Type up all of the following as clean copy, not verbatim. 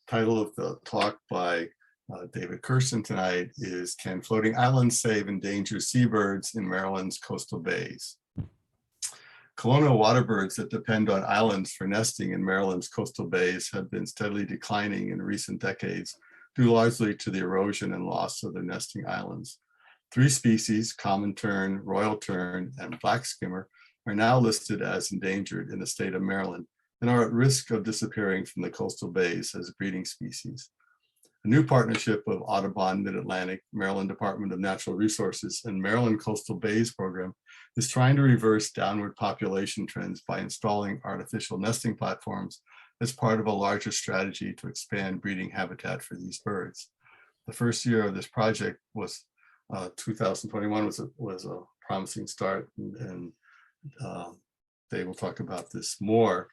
title of the talk by David Curson tonight is Can Floating Islands Save Endangered Seabirds in Maryland's Coastal Bays? Colonial waterbirds that depend on islands for nesting in Maryland's coastal bays have been steadily declining in recent decades, due largely to the erosion and loss of their nesting islands. 3 species, common tern, royal tern, and black skimmer, are now listed as endangered in the state of Maryland and are at risk of disappearing from the coastal bays as breeding species. A new partnership of Audubon Mid-Atlantic, Maryland Department of Natural Resources, and Maryland Coastal Bays program is trying to reverse downward population trends by installing artificial nesting platforms as part of a larger strategy to expand breeding habitat for these birds. The first year of this project was 2021 was a promising start, and they will talk about this more.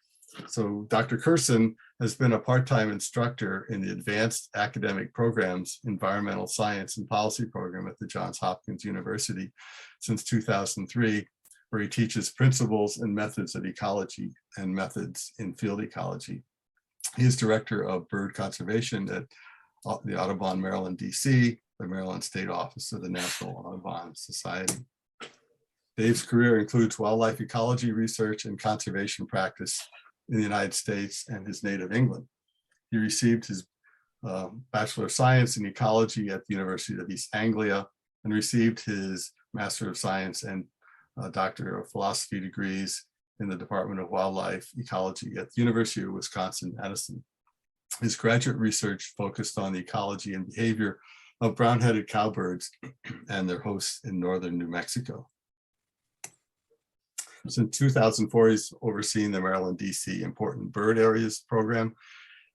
So Dr. Curson has been a part-time instructor in the Advanced Academic Programs Environmental Science and Policy program at the Johns Hopkins University since 2003, where he teaches principles and methods of ecology and methods in field ecology. He is director of bird conservation at the Audubon, Maryland, DC, the Maryland State Office of the National Audubon Society. Dave's career includes wildlife ecology research and conservation practice in the United States and his native England. He received his Bachelor of Science in Ecology at the University of East Anglia and received his Master of Science and Doctor of Philosophy degrees in the Department of Wildlife Ecology at the University of Wisconsin-Madison. His graduate research focused on the ecology and behavior of brown-headed cowbirds and their hosts in northern New Mexico. Since 2004, he's overseen the Maryland DC Important Bird Areas program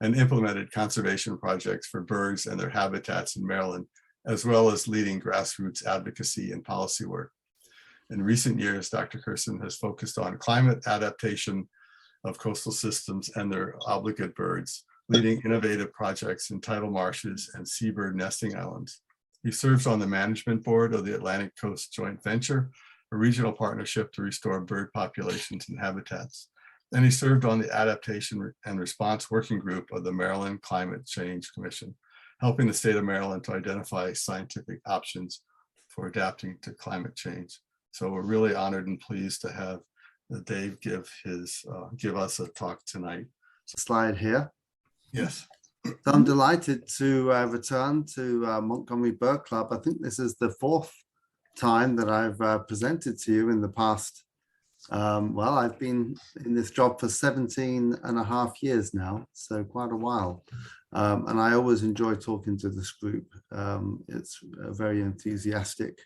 and implemented conservation projects for birds and their habitats in Maryland, as well as leading grassroots advocacy and policy work. In recent years, Dr. Curson has focused on climate adaptation of coastal systems and their obligate birds, leading innovative projects in tidal marshes and seabird nesting islands. He serves on the management board of the Atlantic Coast Joint Venture, a regional partnership to restore bird populations and habitats. And he served on the Adaptation and Response Working Group of the Maryland Climate Change Commission, helping the state of Maryland to identify scientific options for adapting to climate change. So we're really honored and pleased to have Dave give us a talk tonight. Slide here. Yes. So I'm delighted to return to Montgomery Bird Club. I think this is the 4th time that I've presented to you in the past. Well, I've been in this job for 17 and a half years now, so quite a while. And I always enjoy talking to this group. It's a very enthusiastic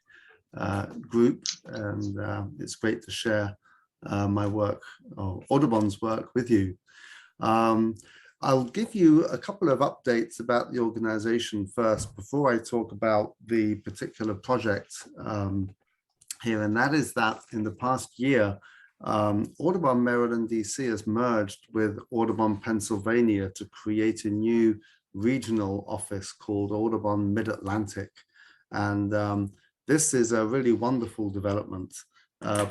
group, and it's great to share my work, or Audubon's work, with you. I'll give you a couple of updates about the organization first before I talk about the particular project here, and that is that in the past year, Audubon Maryland DC has merged with Audubon Pennsylvania to create a new regional office called Audubon Mid-Atlantic. And this is a really wonderful development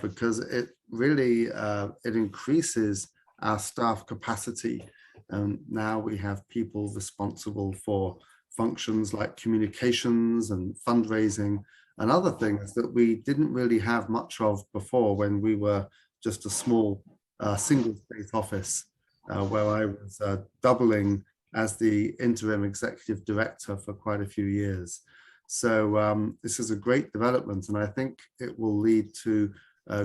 because it really it increases our staff capacity. And now we have people responsible for functions like communications and fundraising and other things that we didn't really have much of before, when we were just a small single space office where I was doubling as the interim executive director for quite a few years. So this is a great development, and I think it will lead to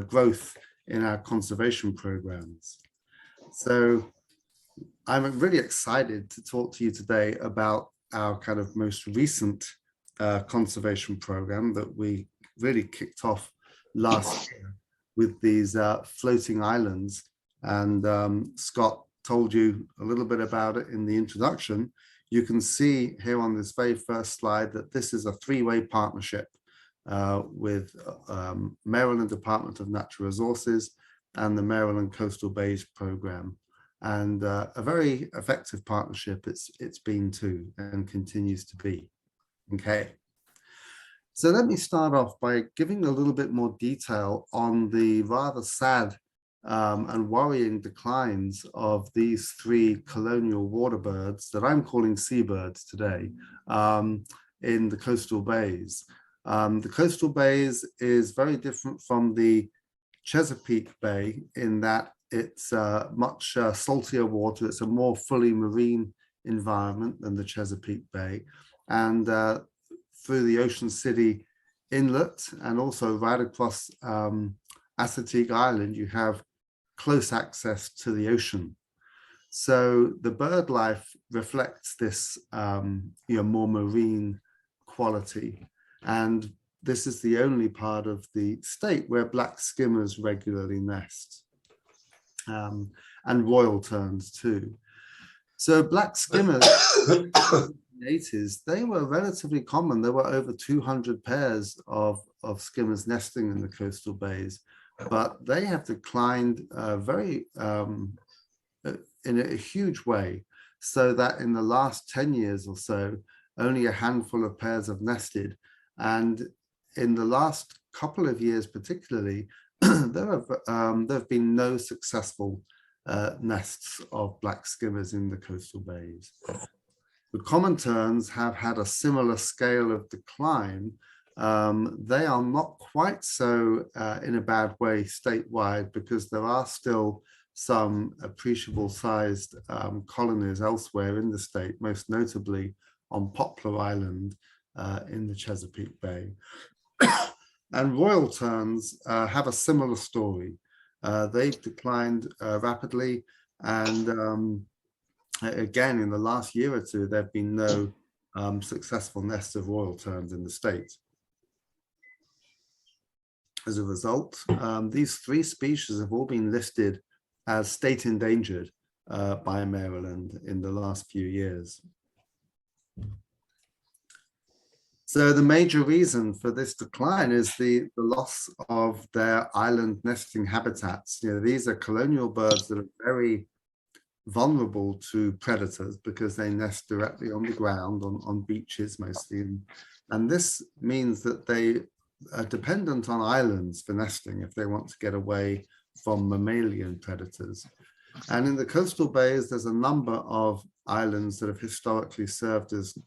growth in our conservation programs. So I'm really excited to talk to you today about our kind of most recent conservation program that we really kicked off last year with these floating islands. And Scott told you a little bit about it in the introduction. You can see here on this very first slide that this is a 3-way partnership with Maryland Department of Natural Resources and the Maryland Coastal Bays program. And a very effective partnership it's been too, and continues to be. Okay, so let me start off by giving a little bit more detail on the rather sad and worrying declines of these three colonial water birds that I'm calling seabirds today in the coastal bays. The coastal bays is very different from the Chesapeake Bay in that it's much saltier water. It's a more fully marine environment than the Chesapeake Bay. And through the Ocean City Inlet and also right across Assateague Island, you have close access to the ocean. So the bird life reflects this more marine quality. And this is the only part of the state where black skimmers regularly nest, and royal terns too. So black skimmers in the 80s, they were relatively common. There were over 200 pairs of skimmers nesting in the coastal bays, but they have declined in a huge way, so that in the last 10 years or so, only a handful of pairs have nested. And in the last couple of years particularly, there have been no successful nests of black skimmers in the coastal bays. The common terns have had a similar scale of decline. They are not quite so in a bad way statewide, because there are still some appreciable sized colonies elsewhere in the state, most notably on Poplar Island in the Chesapeake Bay. And royal terns have a similar story. They've declined rapidly, and again, in the last year or two, there have been no successful nests of royal terns in the state. As a result, these three species have all been listed as state endangered by Maryland in the last few years. So the major reason for this decline is the loss of their island nesting habitats. These are colonial birds that are very vulnerable to predators because they nest directly on the ground, on beaches mostly. And this means that they are dependent on islands for nesting if they want to get away from mammalian predators. And in the coastal bays, there's a number of islands that have historically served as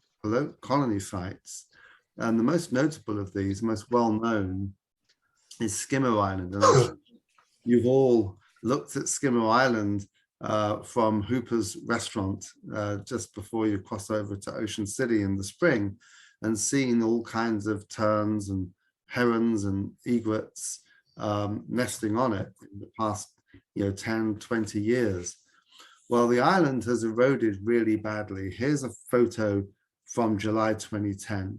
colony sites. And the most notable of these, most well-known, is Skimmer Island. And you've all looked at Skimmer Island from Hooper's restaurant just before you cross over to Ocean City in the spring, and seen all kinds of terns and herons and egrets nesting on it in the past 10, 20 years. Well, the island has eroded really badly. Here's a photo from July 2010.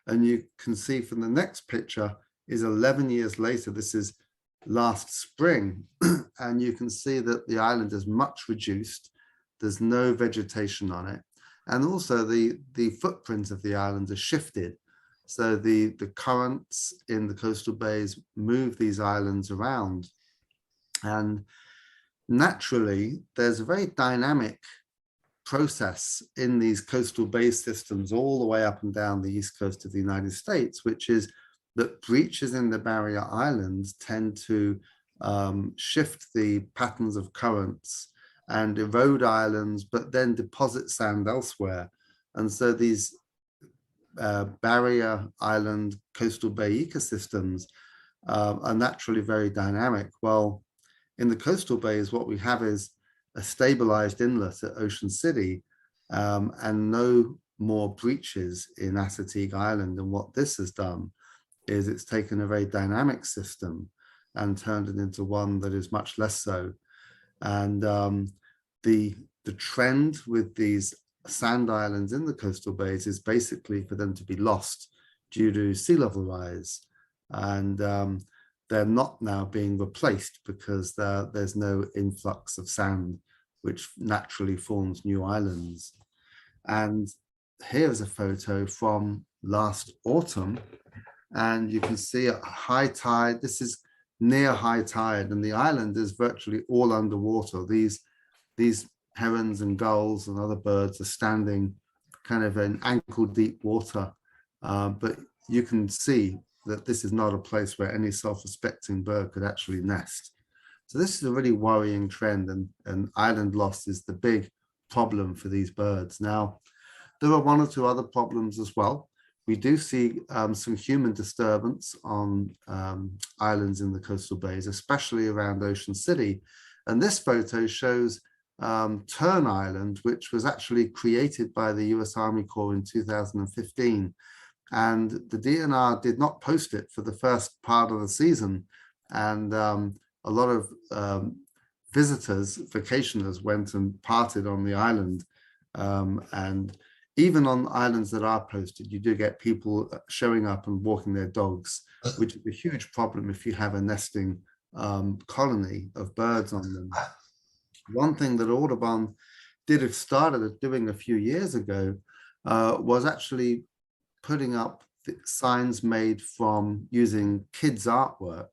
And you can see from the next picture is 11 years later. This is last spring. And you can see that the island is much reduced. There's no vegetation on it. And also the footprint of the island has shifted. So the currents in the coastal bays move these islands around. And naturally, there's a very dynamic process in these coastal bay systems all the way up and down the east coast of the United States, which is that breaches in the barrier islands tend to shift the patterns of currents and erode islands, but then deposit sand elsewhere. And so these barrier island coastal bay ecosystems are naturally very dynamic. Well, in the coastal bays, what we have is a stabilized inlet at Ocean City and no more breaches in Assateague Island. And what this has done is it's taken a very dynamic system and turned it into one that is much less so. And the trend with these sand islands in the coastal bays is basically for them to be lost due to sea level rise. And they're not now being replaced because there's no influx of sand, which naturally forms new islands. And here's a photo from last autumn. And you can see at high tide, this is near high tide, and the island is virtually all underwater. These herons and gulls and other birds are standing kind of in ankle deep water. But you can see that this is not a place where any self-respecting bird could actually nest. So this is a really worrying trend, and island loss is the big problem for these birds. Now, there are one or two other problems as well. We do see some human disturbance on islands in the coastal bays, especially around Ocean City. And this photo shows Tern Island, which was actually created by the US Army Corps in 2015. And the DNR did not post it for the first part of the season. And a lot of visitors, vacationers, went and parted on the island. And even on islands that are posted, you do get people showing up and walking their dogs, which is a huge problem if you have a nesting colony of birds on them. One thing that Audubon started doing a few years ago was actually putting up signs made from using kids' artwork.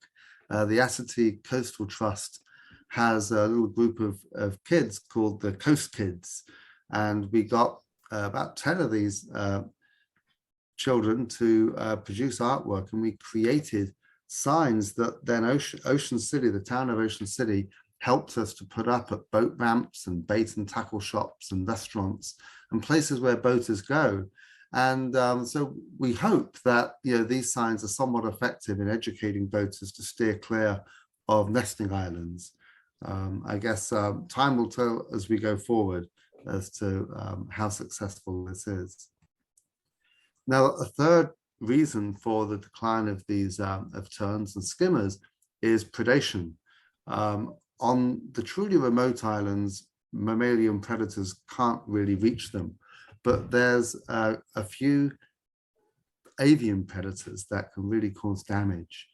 The Assateague Coastal Trust has a little group of kids called the Coast Kids, and we got about 10 of these children to produce artwork, and we created signs that then Ocean City, the town of Ocean City, helped us to put up at boat ramps and bait and tackle shops and restaurants and places where boaters go. And so we hope that these signs are somewhat effective in educating boaters to steer clear of nesting islands. I guess time will tell as we go forward as to how successful this is. Now, a third reason for the decline of these of terns and skimmers is predation. On the truly remote islands, mammalian predators can't really reach them, but there's a few avian predators that can really cause damage.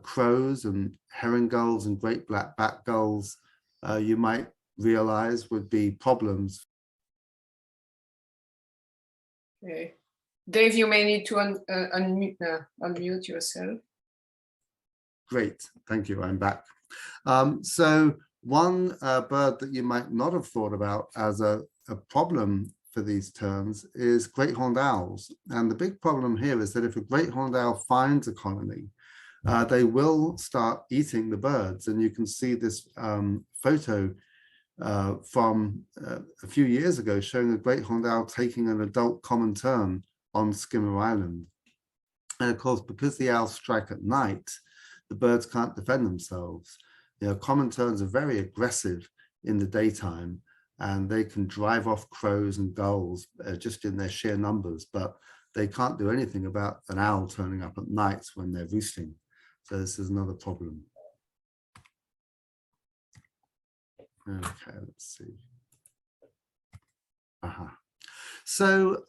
Crows and herring gulls and great black-backed gulls, you might realize would be problems. Okay. Dave, you may need to unmute yourself. Great, thank you, I'm back. So one bird that you might not have thought about as a problem for these terns is great horned owls. And the big problem here is that if a great horned owl finds a colony, they will start eating the birds. And you can see this photo from a few years ago showing a great horned owl taking an adult common tern on Skimmer Island. And of course, because the owls strike at night, the birds can't defend themselves. Common terns are very aggressive in the daytime, and they can drive off crows and gulls just in their sheer numbers, but they can't do anything about an owl turning up at night when they're roosting. So this is another problem. Okay, let's see. So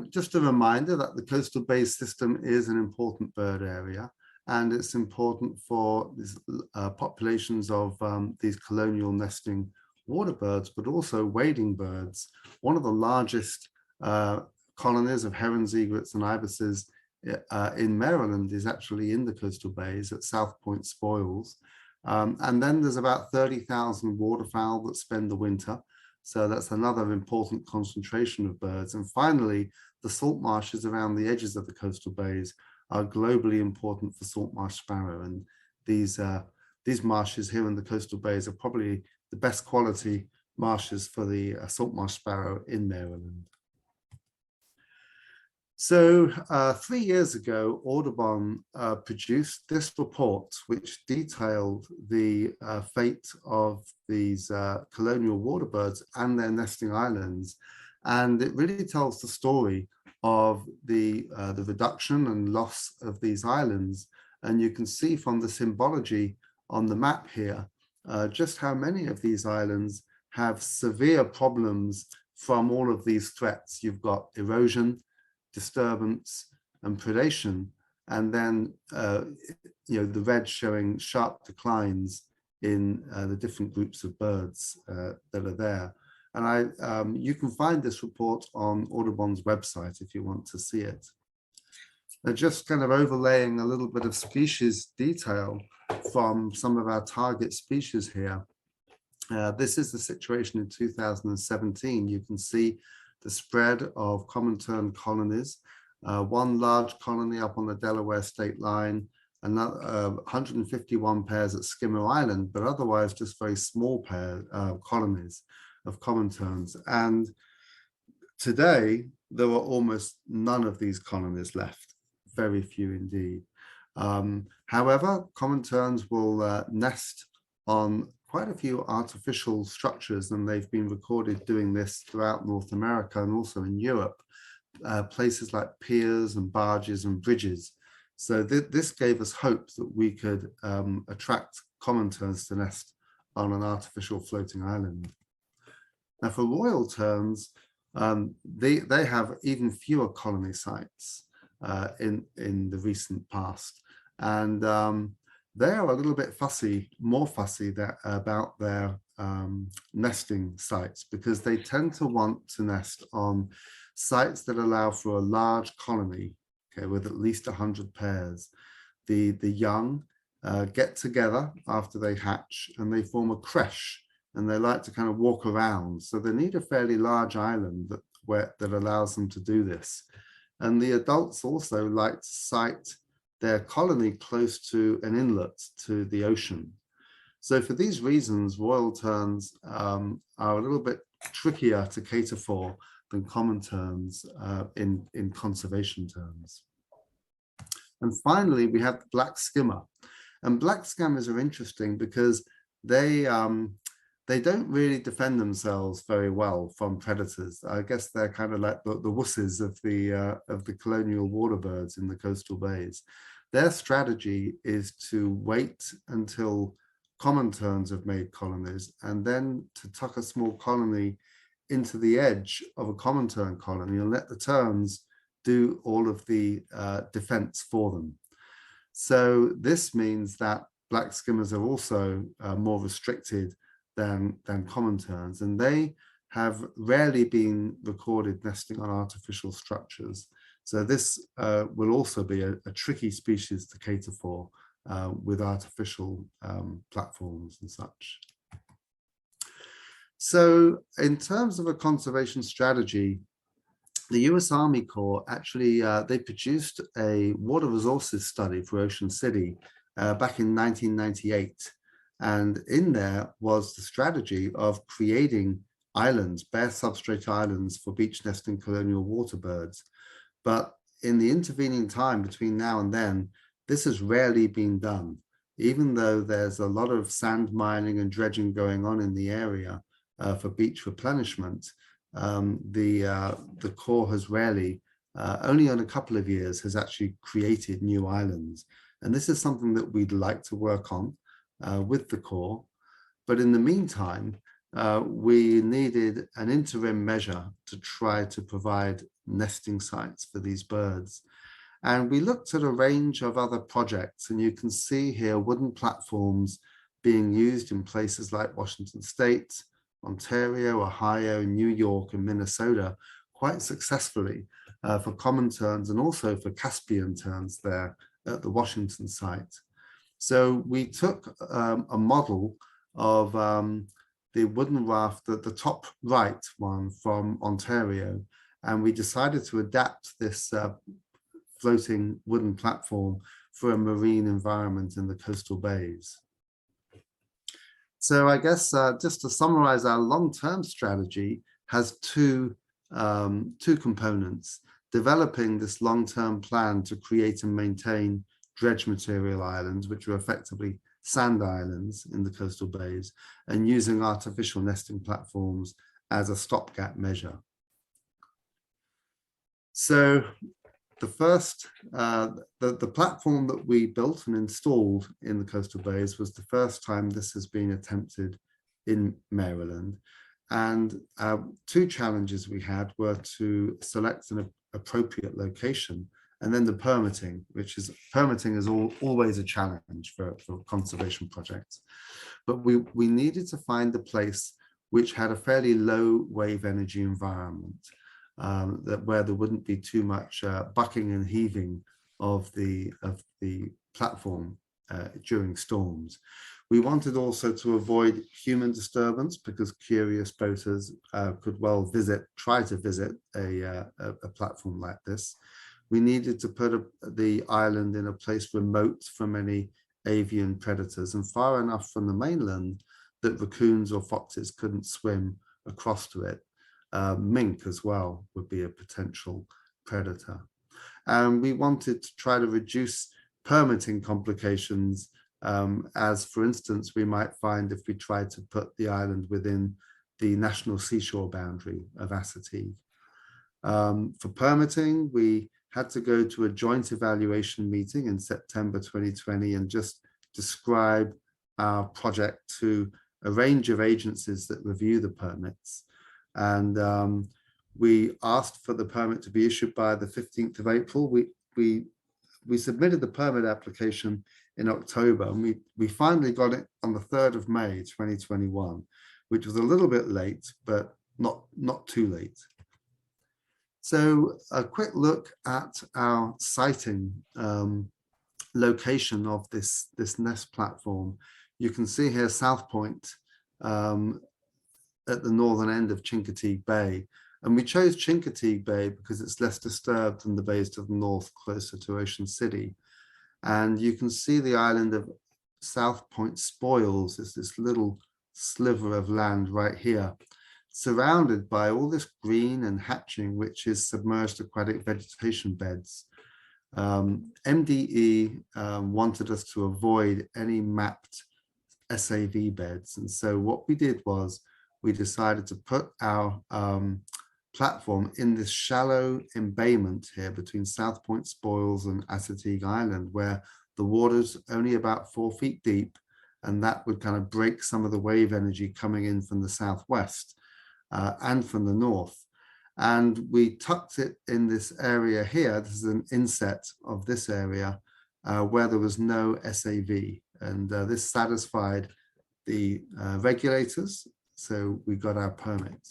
just a reminder that the coastal bay system is an important bird area, and it's important for these, populations of these colonial nesting waterbirds, but also wading birds. One of the largest colonies of herons, egrets, and ibises in Maryland is actually in the coastal bays at South Point Spoils. And then there's about 30,000 waterfowl that spend the winter. So that's another important concentration of birds. And finally, the salt marshes around the edges of the coastal bays are globally important for salt marsh sparrow. And these marshes here in the coastal bays are probably the best quality marshes for the salt marsh sparrow in Maryland. So 3 years ago, Audubon produced this report, which detailed the fate of these colonial waterbirds and their nesting islands. And it really tells the story of the reduction and loss of these islands. And you can see from the symbology on the map here, just how many of these islands have severe problems from all of these threats. You've got erosion, disturbance, and predation, and then the red showing sharp declines in the different groups of birds that are there. And you can find this report on Audubon's website if you want to see it. Just kind of overlaying a little bit of species detail from some of our target species here. This is the situation in 2017. You can see the spread of common tern colonies. One large colony up on the Delaware state line, another 151 pairs at Skimmer Island, but otherwise just very small colonies of common terns. And today, there are almost none of these colonies left, very few indeed. However, common terns will nest on quite a few artificial structures, and they've been recorded doing this throughout North America and also in Europe, places like piers and barges and bridges. So this gave us hope that we could attract common terns to nest on an artificial floating island. Now for royal terns, they have even fewer colony sites in the recent past. And they are a little bit more fussy about their nesting sites, because they tend to want to nest on sites that allow for a large colony, okay, with at least 100 pairs. The young get together after they hatch and they form a creche, and they like to kind of walk around. So they need a fairly large island that allows them to do this. And the adults also like to site their colony close to an inlet to the ocean. So for these reasons, royal terns are a little bit trickier to cater for than common terns in conservation terms. And finally, we have the black skimmer. And black skimmers are interesting because they don't really defend themselves very well from predators. I guess they're kind of like the wusses of the colonial waterbirds in the coastal bays. Their strategy is to wait until common terns have made colonies, and then to tuck a small colony into the edge of a common tern colony and let the terns do all of the defense for them. So this means that black skimmers are also more restricted than common terns, and they have rarely been recorded nesting on artificial structures. So this will also be a tricky species to cater for with artificial platforms and such. So in terms of a conservation strategy, the US Army Corps actually, they produced a water resources study for Ocean City back in 1998. And in there was the strategy of creating islands, bare substrate islands for beach nesting colonial waterbirds. But in the intervening time between now and then, this has rarely been done. Even though there's a lot of sand mining and dredging going on in the area for beach replenishment, the Corps has rarely, only in a couple of years, has actually created new islands. And this is something that we'd like to work on with the Corps. But in the meantime, we needed an interim measure to try to provide nesting sites for these birds. And we looked at a range of other projects, and you can see here wooden platforms being used in places like Washington State, Ontario, Ohio, New York, and Minnesota quite successfully for common terns and also for Caspian terns there at the Washington site. So we took a model of the wooden raft, the top right one from Ontario, and we decided to adapt this floating wooden platform for a marine environment in the coastal bays. So I guess just to summarize, our long-term strategy has two components: developing this long-term plan to create and maintain dredge material islands, which are effectively sand islands in the coastal bays, and using artificial nesting platforms as a stopgap measure. So the first, the platform that we built and installed in the coastal bays was the first time this has been attempted in Maryland. And two challenges we had were to select an appropriate location, and then the permitting, permitting is always a challenge for conservation projects. But we needed to find a place which had a fairly low wave energy environment, where there wouldn't be too much bucking and heaving of the platform during storms. We wanted also to avoid human disturbance, because curious boaters could well try to visit a platform like this. we needed to put the island in a place remote from any avian predators and far enough from the mainland that raccoons or foxes couldn't swim across to it. Mink as well would be a potential predator. And we wanted to try to reduce permitting complications, as for instance, we might find if we tried to put the island within the national seashore boundary of Assateague. For permitting, we had to go to a joint evaluation meeting in September 2020 and just describe our project to a range of agencies that review the permits. And we asked for the permit to be issued by the 15th of April. We submitted the permit application in October, and we finally got it on the 3rd of May 2021, which was a little bit late, but not too late. So a quick look at our sighting location of this nest platform. You can see here South Point at the northern end of Chincoteague Bay. And we chose Chincoteague Bay because it's less disturbed than the bays to the north, closer to Ocean City. And you can see the island of South Point Spoils is this little sliver of land right here, surrounded by all this green and hatching, which is submerged aquatic vegetation beds. MDE wanted us to avoid any mapped SAV beds. And so what we did was we decided to put our platform in this shallow embayment here between South Point Spoils and Assateague Island, where the water's only about 4 feet deep, and that would kind of break some of the wave energy coming in from the southwest and from the north. And we tucked it in this area here. This is an inset of this area where there was no SAV, and this satisfied the regulators, so we got our permit.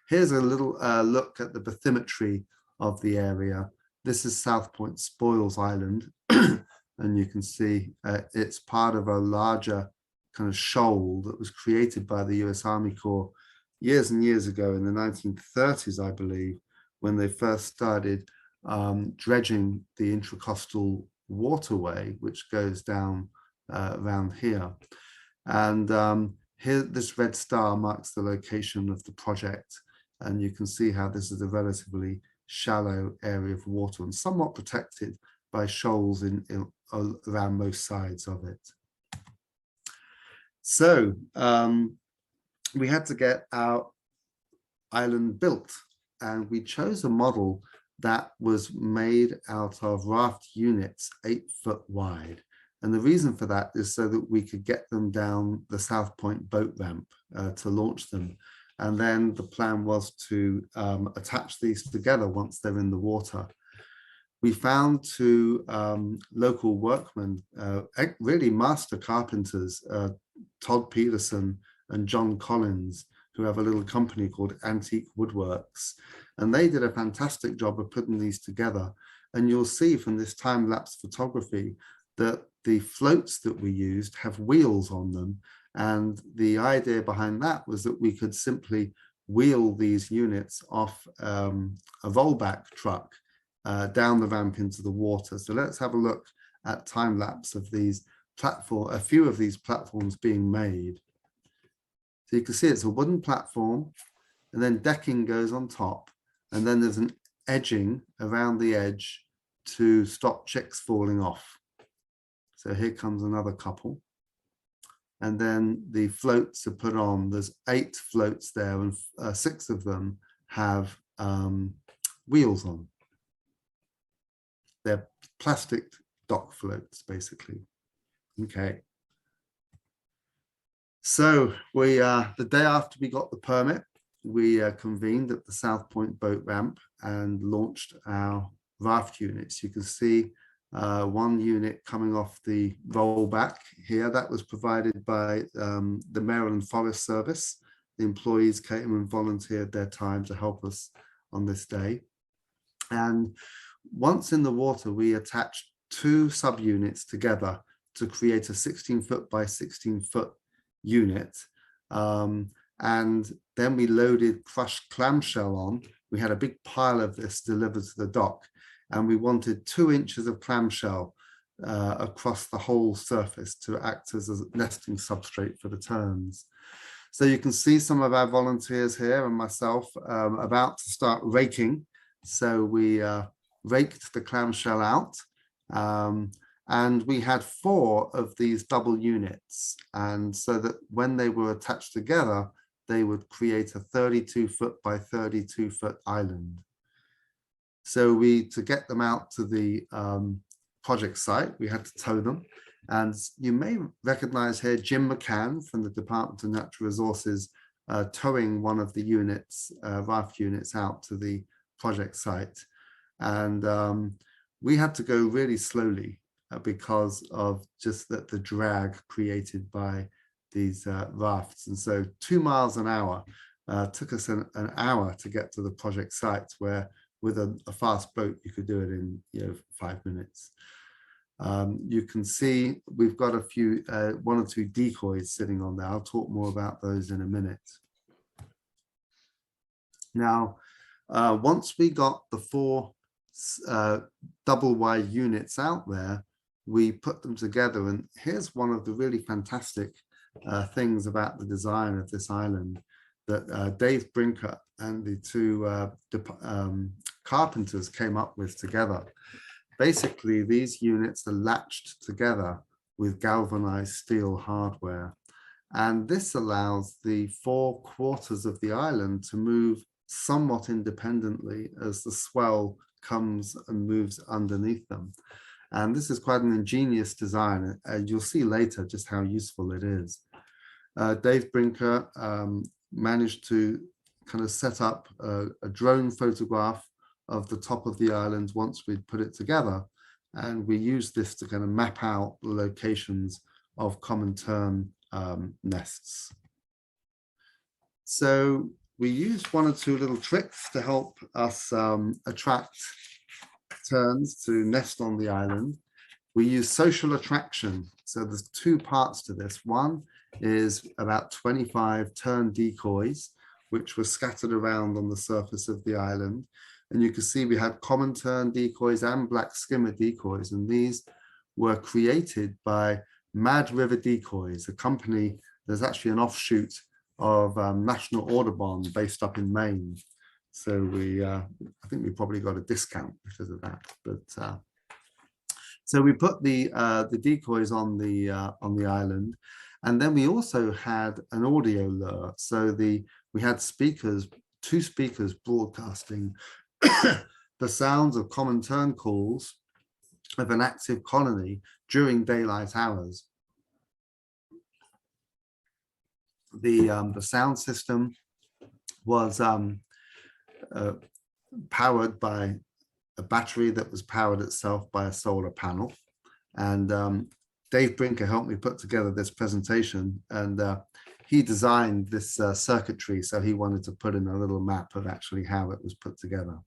Here's a little look at the bathymetry of the area. This is South Point Spoils Island, and you can see it's part of a larger kind of shoal that was created by the US Army Corps years and years ago in the 1930s, I believe, when they first started dredging the intracoastal waterway, which goes down around here. And here, this red star marks the location of the project. And you can see how this is a relatively shallow area of water and somewhat protected by shoals around most sides of it. So we had to get our island built, and we chose a model that was made out of raft units 8 foot wide. And the reason for that is so that we could get them down the South Point boat ramp to launch them. And then the plan was to attach these together once they're in the water. We found 2 local workmen, really master carpenters, Todd Peterson and John Collins, who have a little company called Antique Woodworks. And they did a fantastic job of putting these together. And you'll see from this time-lapse photography that the floats that we used have wheels on them. And the idea behind that was that we could simply wheel these units off a rollback truck down the ramp into the water. So let's have a look at time lapse of these a few of these platforms being made. So you can see it's a wooden platform, and then decking goes on top, and then there's an edging around the edge to stop chicks falling off. So here comes another couple. And then the floats are put on. There's 8 floats there, and 6 of them have wheels on. They're plastic dock floats, basically. Okay. So we, the day after we got the permit, we convened at the South Point boat ramp and launched our raft units. You can see one unit coming off the rollback here. That was provided by the Maryland Forest Service. The employees came and volunteered their time to help us on this day. And once in the water, we attached 2 subunits together to create a 16-foot by 16-foot unit. And then we loaded crushed clamshell on. We had a big pile of this delivered to the dock. and we wanted 2 inches of clamshell across the whole surface to act as a nesting substrate for the terns. So you can see some of our volunteers here and myself about to start raking. So we raked the clamshell out, and we had 4 of these double units. And so that when they were attached together, they would create a 32-foot by 32-foot island. So to get them out to the project site, we had to tow them. And you may recognize here Jim McCann from the Department of Natural Resources towing one of the units, raft units, out to the project site. And we had to go really slowly because of just the drag created by these rafts. And so 2 miles an hour took us an hour to get to the project site, where with a fast boat, you could do it in 5 minutes. You can see we've got a few, 1 or 2 decoys sitting on there. I'll talk more about those in a minute. Now, once we got the 4 double wide units out there, we put them together. And here's one of the really fantastic things about the design of this island that Dave Brinker and the 2 carpenters came up with together. Basically, these units are latched together with galvanized steel hardware. And this allows the 4 quarters of the island to move somewhat independently as the swell comes and moves underneath them. And this is quite an ingenious design. You'll see later just how useful it is. Dave Brinker managed to kind of set up a drone photograph of the top of the island once we'd put it together. And we used this to kind of map out the locations of common tern nests. So we used 1 or 2 little tricks to help us attract terns to nest on the island. We use social attraction. So there's 2 parts to this. One is about 25 tern decoys, which were scattered around on the surface of the island. And you can see we had common tern decoys and black skimmer decoys. And these were created by Mad River Decoys, a company. There's actually an offshoot of National Audubon based up in Maine. So I think we probably got a discount because of that. But so we put the decoys on the island, and then we also had an audio lure. So we had speakers, 2 speakers broadcasting the sounds of common tern calls of an active colony during daylight hours. The sound system was powered by a battery that was powered itself by a solar panel. And Dave Brinker helped me put together this presentation, and he designed this circuitry. So he wanted to put in a little map of actually how it was put together.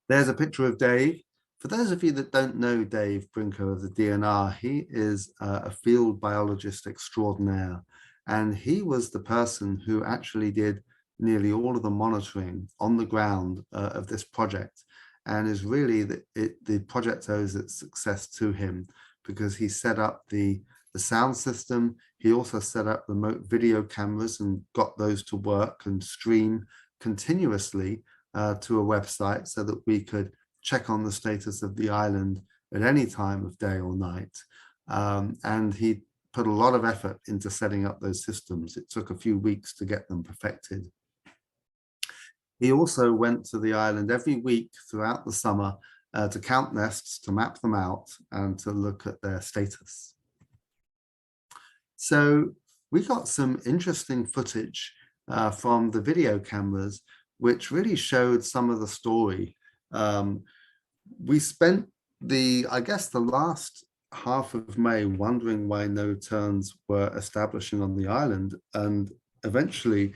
There's a picture of Dave. For those of you that don't know Dave Brinker of the DNR, he is a field biologist extraordinaire. And he was the person who actually did nearly all of the monitoring on the ground of this project, and is really the project owes its success to him, because he set up the sound system. He also set up remote video cameras and got those to work and stream continuously to a website so that we could check on the status of the island at any time of day or night. And he put a lot of effort into setting up those systems. It took a few weeks to get them perfected. He also went to the island every week throughout the summer to count nests, to map them out, and to look at their status. So we got some interesting footage from the video cameras, which really showed some of the story. We spent I guess the last half of May wondering why no terns were establishing on the island, and eventually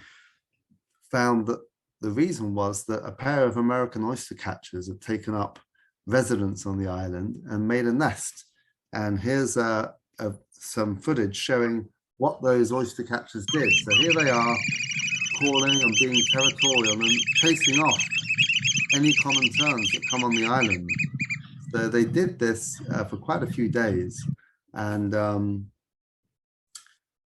found that the reason was that a pair of American oyster catchers had taken up residence on the island and made a nest. And here's some footage showing what those oyster catchers did. So here they are calling and being territorial and chasing off any common terns that come on the island. So they did this for quite a few days. And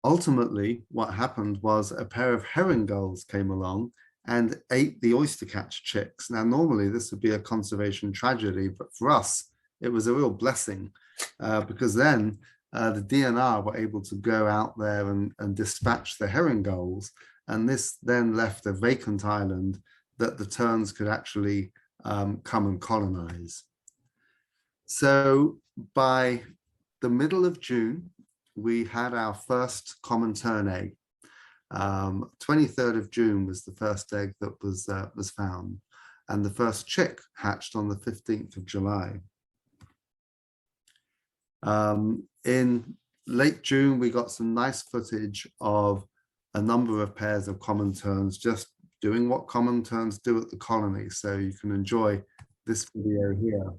ultimately, what happened was a pair of herring gulls came along and ate the oyster catch chicks. Now, normally this would be a conservation tragedy, but for us, it was a real blessing because then the DNR were able to go out there and dispatch the herring gulls. And this then left a vacant island that the terns could actually come and colonize. So by the middle of June, we had our first common tern egg. 23rd of June was the first egg that was found, and the first chick hatched on the 15th of July. In late June, we got some nice footage of a number of pairs of common terns just doing what common terns do at the colony. So you can enjoy this video here.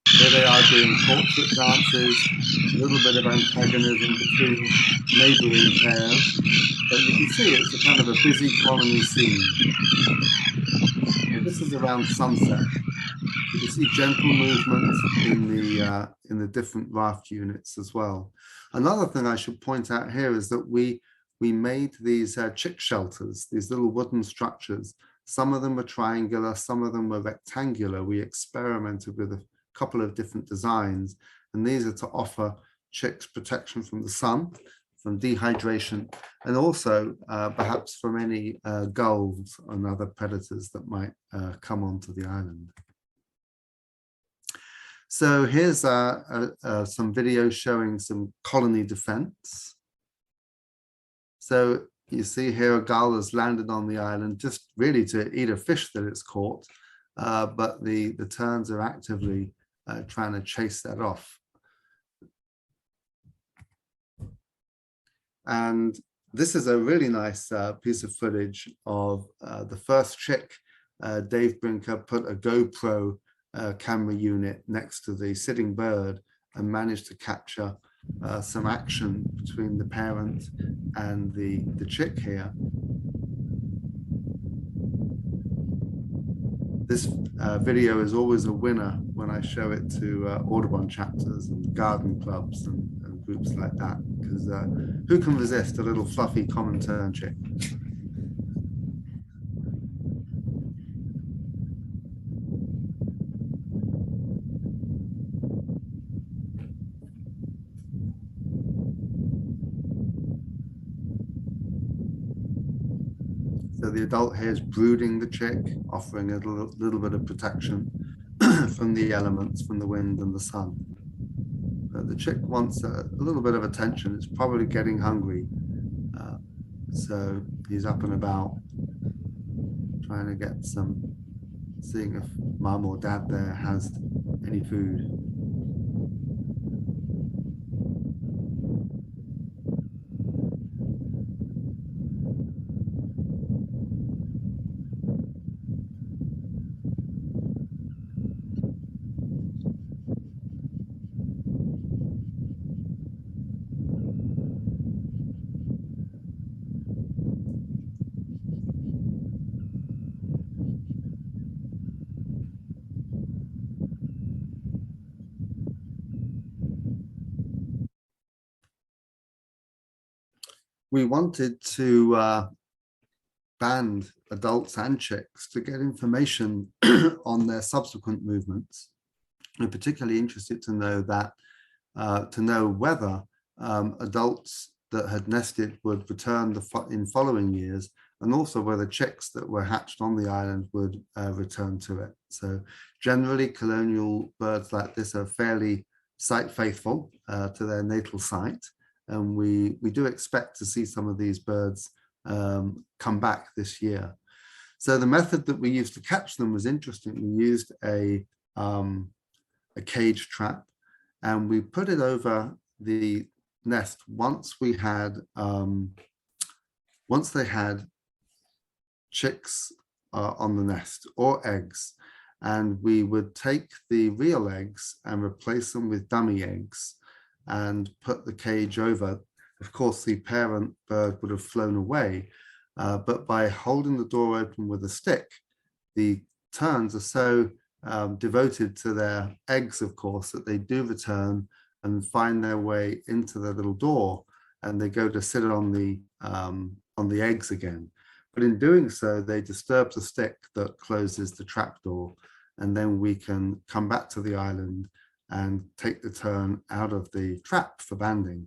Here they are doing portrait dances, a little bit of antagonism between neighboring pairs. But you can see it's a kind of a busy colony scene. And this is around sunset. You can see gentle movement in the different raft units as well. Another thing I should point out here is that we made these chick shelters, these little wooden structures. Some of them were triangular, some of them were rectangular. We experimented with a couple of different designs, and these are to offer chicks protection from the sun, from dehydration, and also perhaps from any gulls and other predators that might come onto the island. So here's some videos showing some colony defense. So you see here a gull has landed on the island just really to eat a fish that it's caught, but the terns are actively trying to chase that off. And this is a really nice piece of footage of the first chick. Dave Brinker put a GoPro camera unit next to the sitting bird and managed to capture some action between the parent and the chick here. This video is always a winner when I show it to Audubon chapters and garden clubs and groups like that, because who can resist a little fluffy common tern chick? So the adult here is brooding the chick, offering a little bit of protection from the elements, from the wind and the sun. But the chick wants a little bit of attention. It's probably getting hungry. So he's up and about, trying to get some, seeing if mum or dad there has any food. We wanted to band adults and chicks to get information on their subsequent movements. We're particularly interested to know that, to know whether adults that had nested would return in following years, and also whether chicks that were hatched on the island would return to it. So generally, colonial birds like this are fairly site faithful to their natal site. And we do expect to see some of these birds come back this year. So the method that we used to catch them was interesting. We used a cage trap, and we put it over the nest once they had chicks on the nest or eggs. And we would take the real eggs and replace them with dummy eggs and put the cage over. Of course, the parent bird would have flown away, but by holding the door open with a stick, the terns are so devoted to their eggs, of course, that they do return and find their way into their little door, and they go to sit on the eggs again. But in doing so, they disturb the stick that closes the trapdoor, and then we can come back to the island and take the tern out of the trap for banding.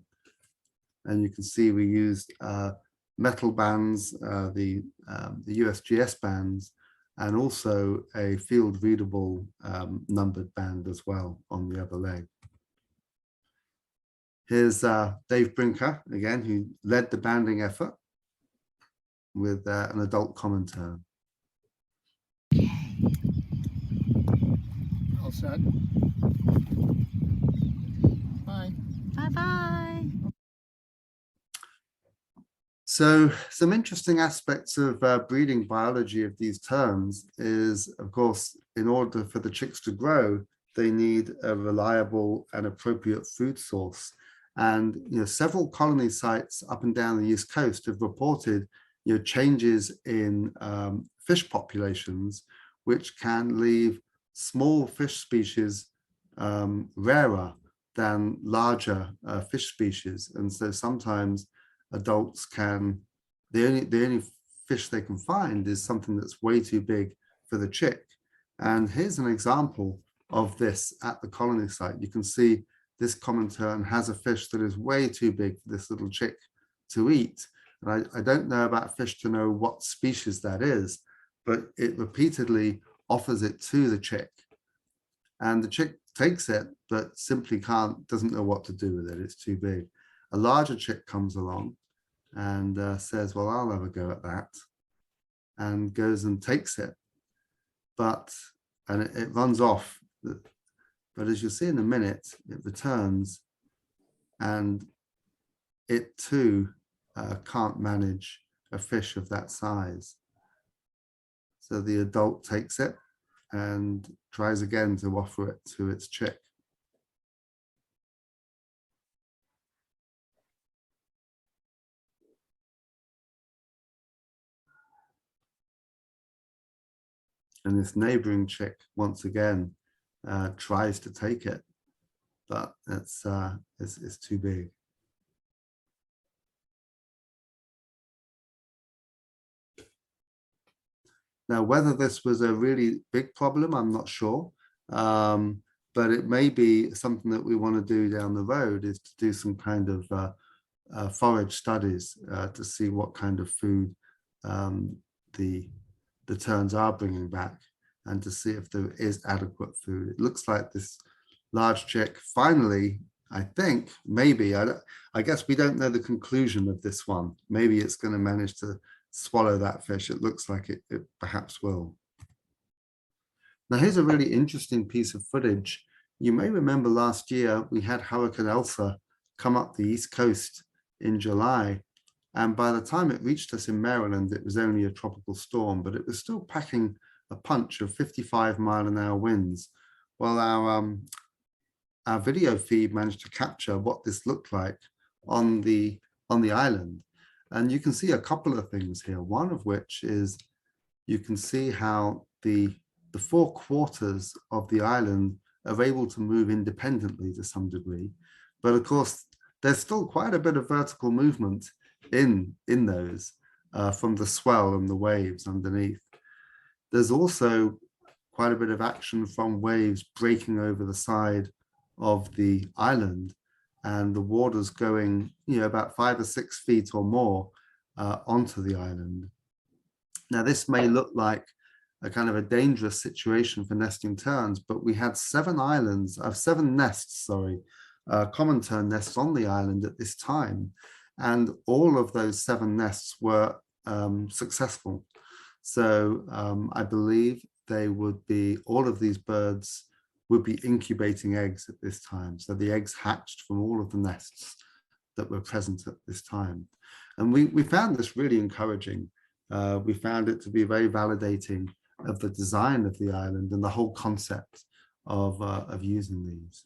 And you can see we used metal bands, the USGS bands, and also a field readable numbered band as well on the other leg. Here's Dave Brinker again, who led the banding effort with an adult common tern. All set. Bye. Bye-bye. So some interesting aspects of breeding biology of these terns is, of course, in order for the chicks to grow, they need a reliable and appropriate food source. And several colony sites up and down the East Coast have reported changes in fish populations, which can leave small fish species rarer than larger fish species. And so sometimes adults can, the only fish they can find is something that's way too big for the chick. And here's an example of this at the colony site. You can see this common tern has a fish that is way too big for this little chick to eat. And I don't know about fish to know what species that is, but it repeatedly offers it to the chick. And the chick takes it, but simply doesn't know what to do with it. It's too big. A larger chick comes along and says, well, I'll have a go at that, and goes and takes it. And it runs off. But as you'll see in a minute, it returns, and it too can't manage a fish of that size. So the adult takes it and tries again to offer it to its chick. And this neighboring chick once again tries to take it, but it's too big. Now, whether this was a really big problem, I'm not sure, but it may be something that we want to do down the road, is to do some kind of forage studies to see what kind of food the terns are bringing back, and to see if there is adequate food. It looks like this large chick finally, I think, maybe, I guess we don't know the conclusion of this one. Maybe it's going to manage to swallow that fish. It looks like it perhaps will. Now, here's a really interesting piece of footage. You may remember last year we had Hurricane Elsa come up the East Coast in July. And by the time it reached us in Maryland, it was only a tropical storm, but it was still packing a punch of 55-mile-an-hour winds. Well, our video feed managed to capture what this looked like on the island. And you can see a couple of things here. One of which is you can see how the 4 quarters of the island are able to move independently to some degree. But of course, there's still quite a bit of vertical movement in those from the swell and the waves underneath. There's also quite a bit of action from waves breaking over the side of the island, and the water's going, about 5 or 6 feet or more onto the island. Now, this may look like a kind of a dangerous situation for nesting terns, but we had 7 nests, common tern nests on the island at this time. And all of those 7 nests were successful. So I believe all of these birds would be incubating eggs at this time. So the eggs hatched from all of the nests that were present at this time. And we found this really encouraging. We found it to be very validating of the design of the island and the whole concept of using these.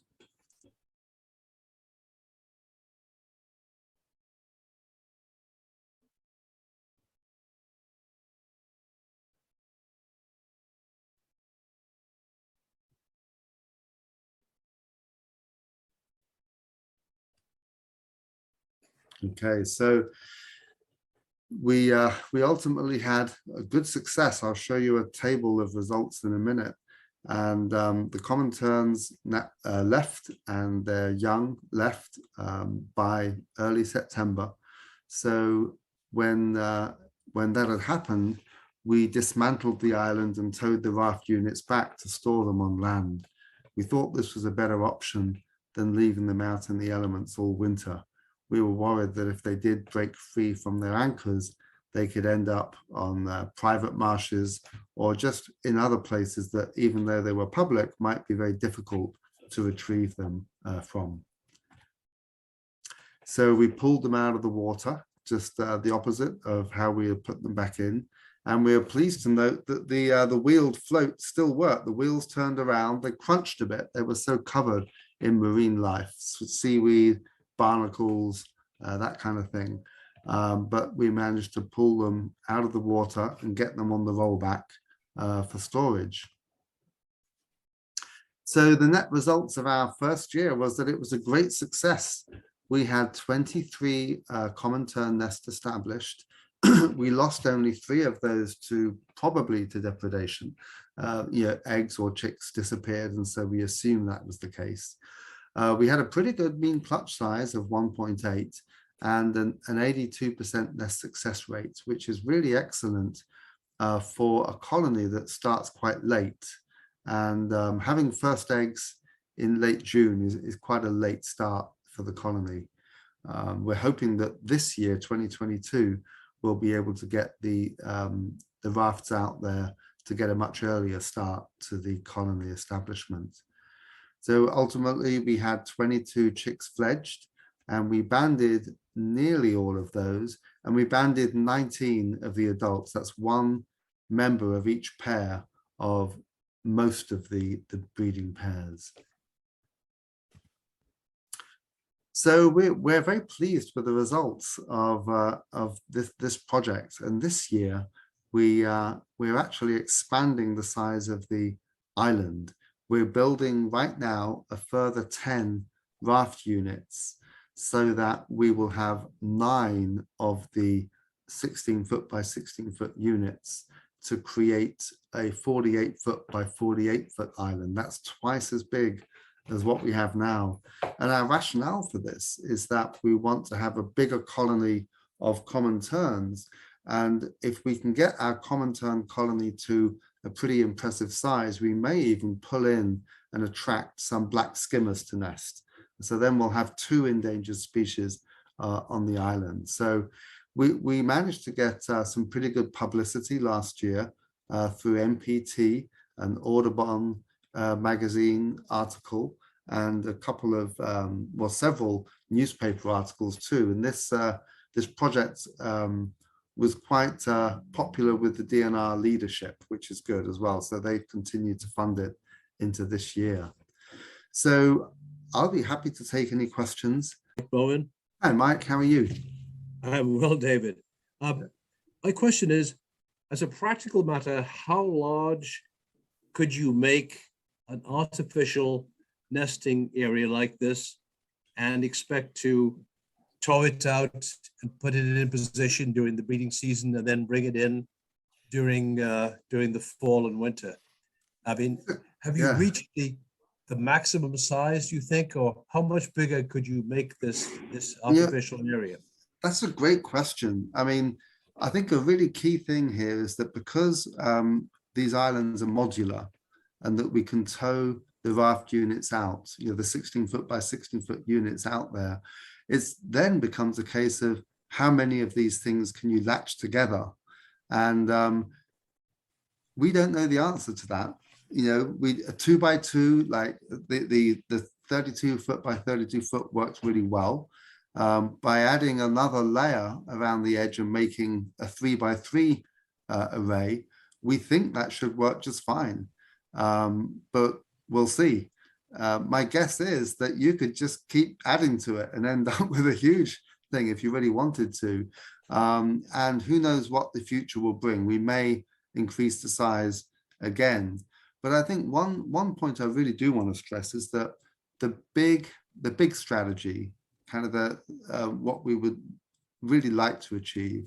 Okay, so we ultimately had a good success. I'll show you a table of results in a minute. And the common terns left and their young left by early September. So when that had happened, we dismantled the island and towed the raft units back to store them on land. We thought this was a better option than leaving them out in the elements all winter. We were worried that if they did break free from their anchors, they could end up on private marshes or just in other places that, even though they were public, might be very difficult to retrieve them from. So we pulled them out of the water, just the opposite of how we had put them back in. And we are pleased to note that the wheeled float still worked. The wheels turned around, they crunched a bit. They were so covered in marine life, seaweed, barnacles, that kind of thing. But we managed to pull them out of the water and get them on the rollback for storage. So the net results of our first year was that it was a great success. We had 23 common tern nests established. We lost only 3 of those probably to depredation. Eggs or chicks disappeared, and so we assume that was the case. We had a pretty good mean clutch size of 1.8 and an 82% nest success rate, which is really excellent for a colony that starts quite late. And having first eggs in late June is quite a late start for the colony. We're hoping that this year, 2022, we'll be able to get the rafts out there to get a much earlier start to the colony establishment. So ultimately, we had 22 chicks fledged, and we banded nearly all of those, and we banded 19 of the adults. That's 1 member of each pair of most of the breeding pairs. So we're very pleased with the results of this project. And this year, we're actually expanding the size of the island. We're building right now a further 10 raft units so that we will have 9 of the 16-foot by 16-foot units to create a 48-foot by 48-foot island. That's twice as big as what we have now. And our rationale for this is that we want to have a bigger colony of common terns. And if we can get our common tern colony to a pretty impressive size, we may even pull in and attract some black skimmers to nest. So then we'll have 2 endangered species on the island. So we managed to get some pretty good publicity last year through MPT, an Audubon magazine article, and a couple of, several newspaper articles too. And this project was quite popular with the DNR leadership, which is good as well. So they continue to fund it into this year. So I'll be happy to take any questions. Bowen. Hi, Mike, how are you? I'm well, David. My question is, as a practical matter, how large could you make an artificial nesting area like this and expect to tow it out and put it in position during the breeding season and then bring it in during the fall and winter? I mean, have you reached the maximum size, do you think, or how much bigger could you make this artificial area? That's a great question. I mean, I think a really key thing here is that because these islands are modular and that we can tow the raft units out, the 16-foot by 16-foot units out there, it then becomes a case of how many of these things can you latch together? And we don't know the answer to that. A 2 by 2, like the 32-foot by 32-foot works really well. By adding another layer around the edge and making a 3 by 3 array, we think that should work just fine. But we'll see. My guess is that you could just keep adding to it and end up with a huge thing if you really wanted to. And who knows what the future will bring. We may increase the size again. But I think one point I really do want to stress is that the big strategy kind of the what we would really like to achieve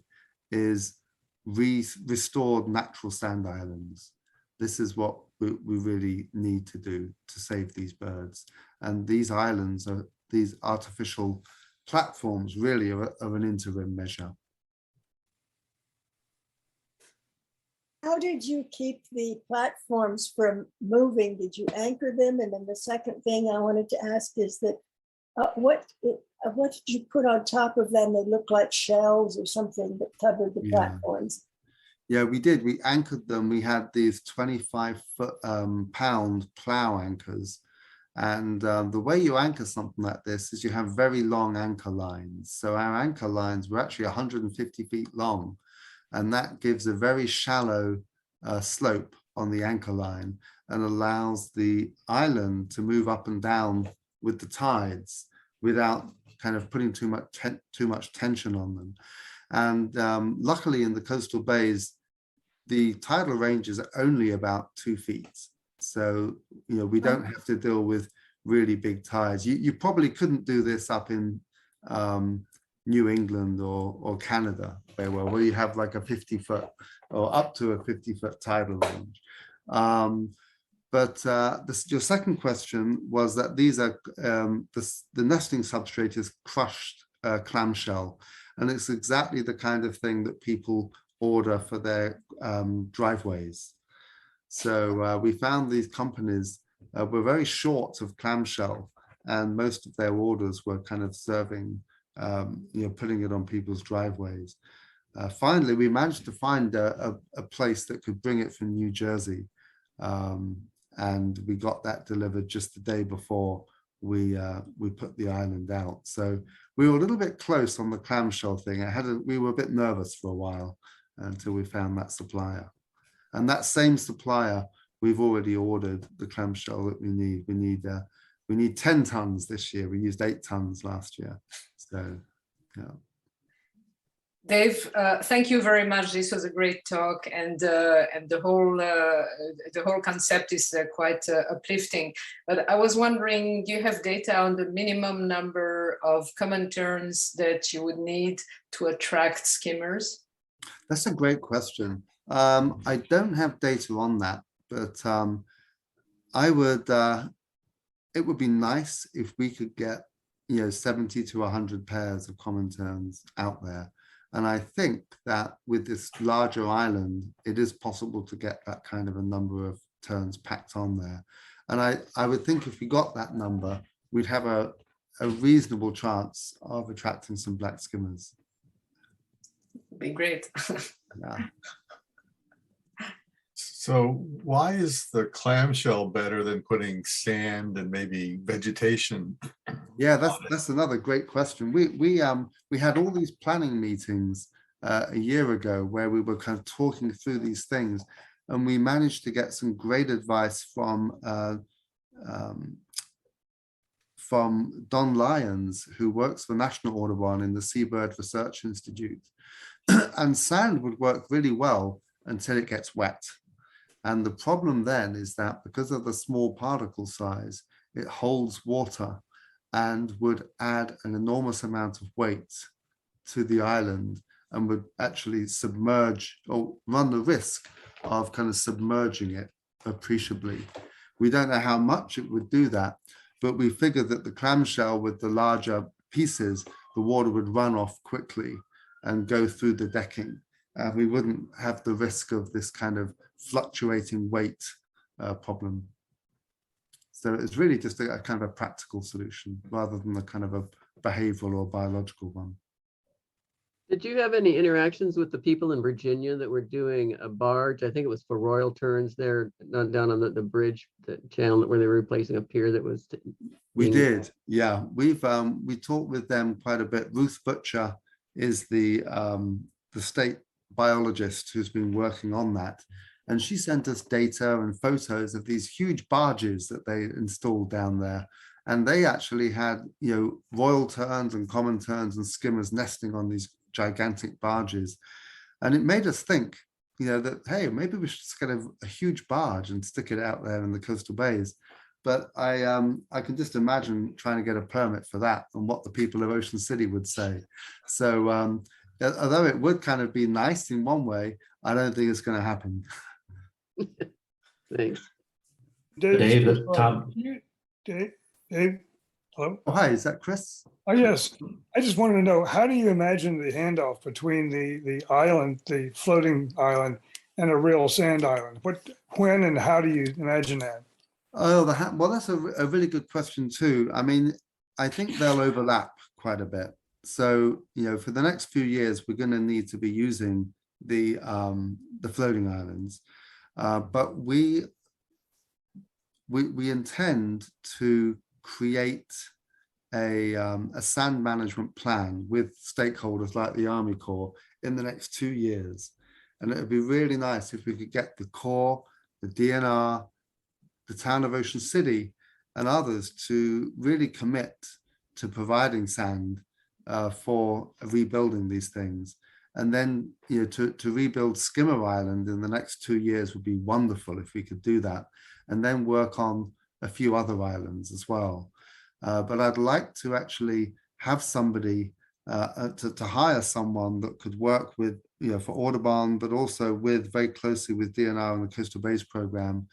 is restored natural sand islands. This is what we really need to do to save these birds. And these islands are, these artificial platforms really are an interim measure. How did you keep the platforms from moving? Did you anchor them? And then the second thing I wanted to ask is that what did you put on top of them? They look like shells or something that covered the platforms. Yeah, we did. We anchored them. We had these 25-pound plow anchors. And the way you anchor something like this is you have very long anchor lines. So our anchor lines were actually 150 feet long. And that gives a very shallow slope on the anchor line and allows the island to move up and down with the tides without kind of putting too much tension on them. And luckily in the coastal bays, the tidal ranges are only about 2 feet. So, you know, we don't have to deal with really big tides. You probably couldn't do this up in New England or Canada very well, where you have like a 50-foot or up to a 50-foot tidal range. Your second question was that these are, the nesting substrate is crushed clamshell. And it's exactly the kind of thing that people order for their driveways. So we found these companies were very short of clamshell, and most of their orders were kind of serving, putting it on people's driveways. Finally, we managed to find a place that could bring it from New Jersey. And we got that delivered just the day before we put the island out. So we were a little bit close on the clamshell thing. We were a bit nervous for a while until we found that supplier. And that same supplier, we've already ordered the clamshell that we need. We need 10 tons this year. We used 8 tons last year. So, yeah. Dave, thank you very much. This was a great talk, and the whole concept is quite uplifting. But I was wondering, do you have data on the minimum number of common terns that you would need to attract skimmers? That's a great question. I don't have data on that, but I would. It would be nice if we could get 70 to 100 pairs of common terns out there. And I think that with this larger island, it is possible to get that kind of a number of terns packed on there. And I would think if we got that number, we'd have a reasonable chance of attracting some black skimmers. Be great. Yeah. So why is the clamshell better than putting sand and maybe vegetation? Yeah, that's another great question. We had all these planning meetings a year ago where we were kind of talking through these things, and we managed to get some great advice from Don Lyons, who works for National Audubon in the Seabird Research Institute. And sand would work really well until it gets wet. And the problem then is that because of the small particle size, it holds water and would add an enormous amount of weight to the island and would actually submerge or run the risk of kind of submerging it appreciably. We don't know how much it would do that, but we figured that the clamshell with the larger pieces, the water would run off quickly and go through the decking. We wouldn't have the risk of this kind of fluctuating weight problem. So it's really just a kind of a practical solution rather than a kind of a behavioral or biological one. Did you have any interactions with the people in Virginia that were doing a barge? I think it was for royal terns there, down on the bridge, the channel where they were replacing a pier that was. We did, yeah. We talked with them quite a bit. Ruth Butcher is the state biologist who's been working on that. And she sent us data and photos of these huge barges that they installed down there. And they actually had, royal terns and common terns and skimmers nesting on these gigantic barges. And it made us think, that, hey, maybe we should just get a huge barge and stick it out there in the coastal bays. but I can just imagine trying to get a permit for that and what the people of Ocean City would say. So although it would kind of be nice in one way, I don't think it's going to happen. Thanks. Dave, Tom. Dave, hello? Oh, hi, is that Chris? Oh, yes. I just wanted to know, how do you imagine the handoff between the island, the floating island, and a real sand island? When and how do you imagine that? Oh, well, that's a really good question too. I mean, I think they'll overlap quite a bit. So, for the next few years, we're going to need to be using the floating islands, but we intend to create a sand management plan with stakeholders like the Army Corps in the next 2 years. And it would be really nice if we could get the Corps, the DNR, the town of Ocean City, and others to really commit to providing sand for rebuilding these things. And then, to rebuild Skimmer Island in the next 2 years would be wonderful if we could do that, and then work on a few other islands as well. But I'd like to actually have somebody to hire someone that could work with, for Audubon, but also with very closely with DNR and the Coastal Bays Program,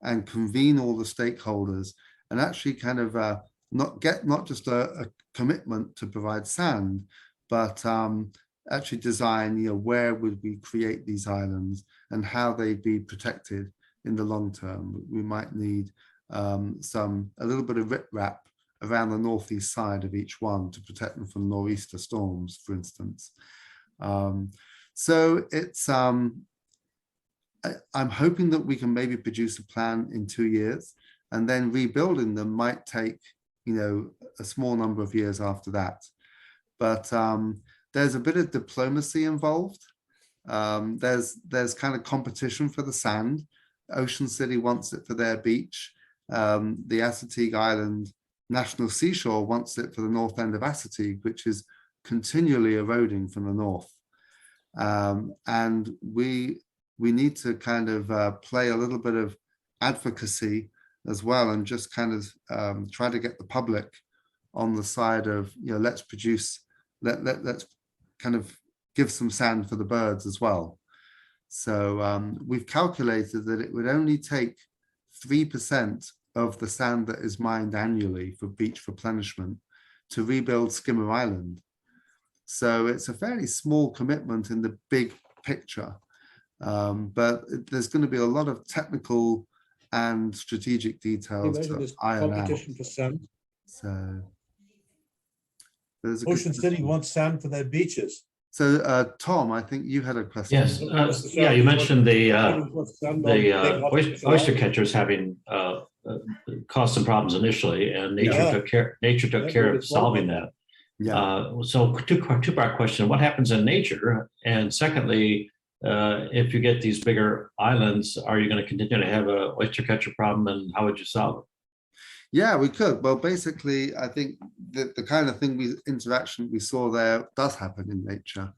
and convene all the stakeholders and actually kind of not just a commitment to provide sand, but actually design, where would we create these islands and how they'd be protected in the long term. We might need a little bit of riprap around the northeast side of each one to protect them from nor'easter storms, for instance. So it's, I'm hoping that we can maybe produce a plan in 2 years, and then rebuilding them might take, a small number of years after that. But there's a bit of diplomacy involved. There's kind of competition for the sand. Ocean City wants it for their beach. The Assateague Island National Seashore wants it for the north end of Assateague, which is continually eroding from the north. And we need to kind of play a little bit of advocacy as well, and just kind of try to get the public on the side of, let's kind of give some sand for the birds as well. So we've calculated that it would only take 3% of the sand that is mined annually for beach replenishment to rebuild Skimmer Island. So it's a fairly small commitment in the big picture, but there's going to be a lot of technical and strategic details to iron out. Competition for sand. So there's Ocean City wants sand for their beaches. So Tom, I think you had a question. Yes, yeah, you mentioned the oyster catchers having caused some problems initially, and nature took care of solving that. Yeah. So two-part question: what happens in nature? And secondly, if you get these bigger islands, are you going to continue to have a oyster catcher problem, and how would you solve it? Yeah, we could. Well, basically, I think the kind of interaction we saw there does happen in nature.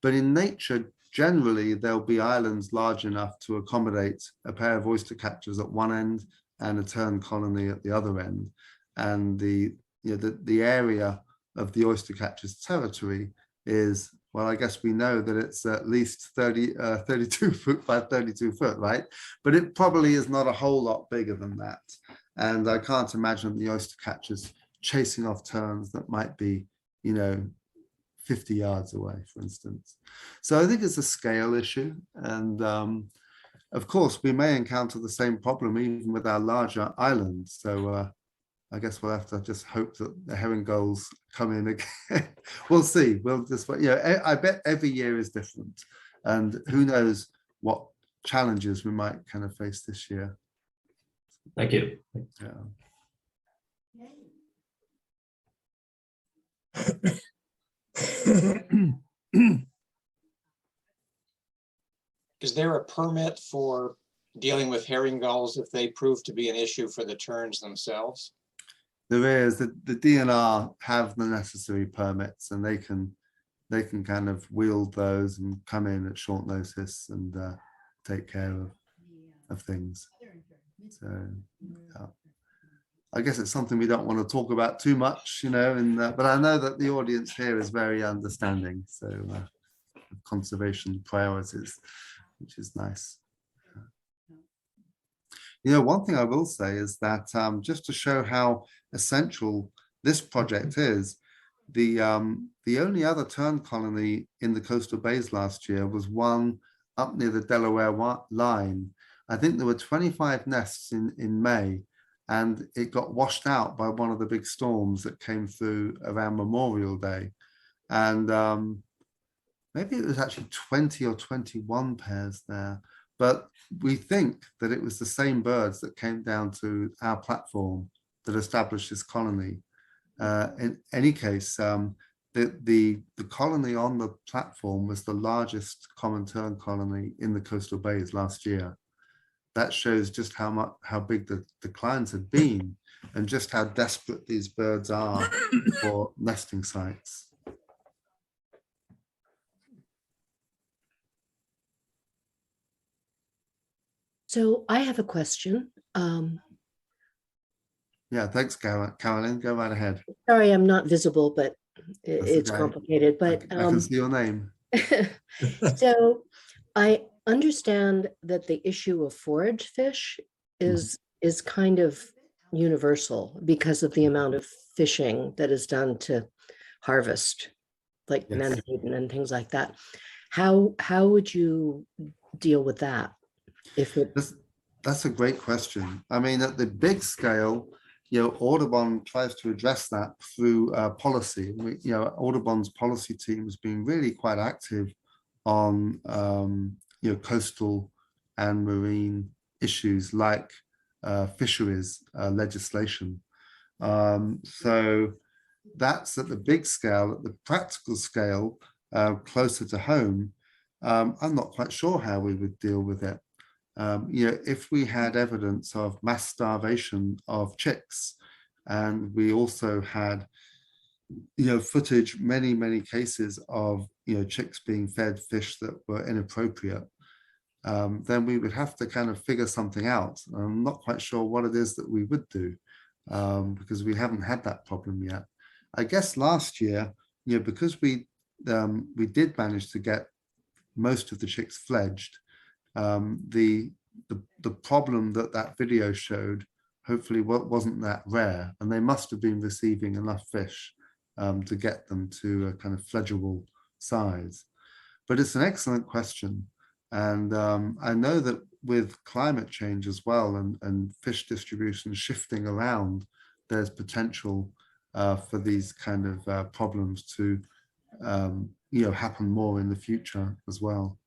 But in nature, generally, there'll be islands large enough to accommodate a pair of oyster catchers at one end and a tern colony at the other end. And the area of the oyster catcher's territory is, well, I guess we know that it's at least 32 foot by 32 foot, right? But it probably is not a whole lot bigger than that. And I can't imagine the oyster catchers chasing off terns that might be, 50 yards away, for instance. So I think it's a scale issue. And of course, we may encounter the same problem even with our larger islands. So I guess we'll have to just hope that the herring gulls come in again. We'll see. We'll just, I bet every year is different. And who knows what challenges we might kind of face this year. Thank you. Yeah. Is there a permit for dealing with herring gulls if they prove to be an issue for the terns themselves? There is. The DNR have the necessary permits, and they can kind of wield those and come in at short notice and take care of things. So, yeah. I guess it's something we don't want to talk about too much, you know, but I know that the audience here is very understanding, so conservation priorities, which is nice. You know, one thing I will say is that just to show how essential this project is, the only other tern colony in the coastal bays last year was one up near the Delaware line. I think there were 25 nests in May, and it got washed out by one of the big storms that came through around Memorial Day. And maybe it was actually 20 or 21 pairs there. But we think that it was the same birds that came down to our platform that established this colony. In any case, the colony on the platform was the largest common tern colony in the coastal bays last year. That shows just how big the declines had been and just how desperate these birds are for nesting sites. So I have a question. Yeah, thanks, Carolyn. Go right ahead. Sorry, I'm not visible, but it's okay. complicated. But I can see your name. So I understand that the issue of forage fish is kind of universal because of the amount of fishing that is done to harvest, like menhaden and things like that. How would you deal with that? That's a great question. I mean, at the big scale, you know, Audubon tries to address that through policy. You know, Audubon's policy team has been really quite active on you know, coastal and marine issues like fisheries legislation. So that's at the big scale. At the practical scale, closer to home, I'm not quite sure how we would deal with it. You know, if we had evidence of mass starvation of chicks, and we also had, you know, footage, many cases of, you know, chicks being fed fish that were inappropriate, then we would have to kind of figure something out. I'm not quite sure what it is that we would do, because we haven't had that problem yet. I guess last year, you know, because we did manage to get most of the chicks fledged, the problem that video showed hopefully wasn't that rare, and they must have been receiving enough fish to get them to a kind of fledgeable size. But it's an excellent question, and I know that with climate change as well and fish distribution shifting around, there's potential for these kind of problems to you know, happen more in the future as well.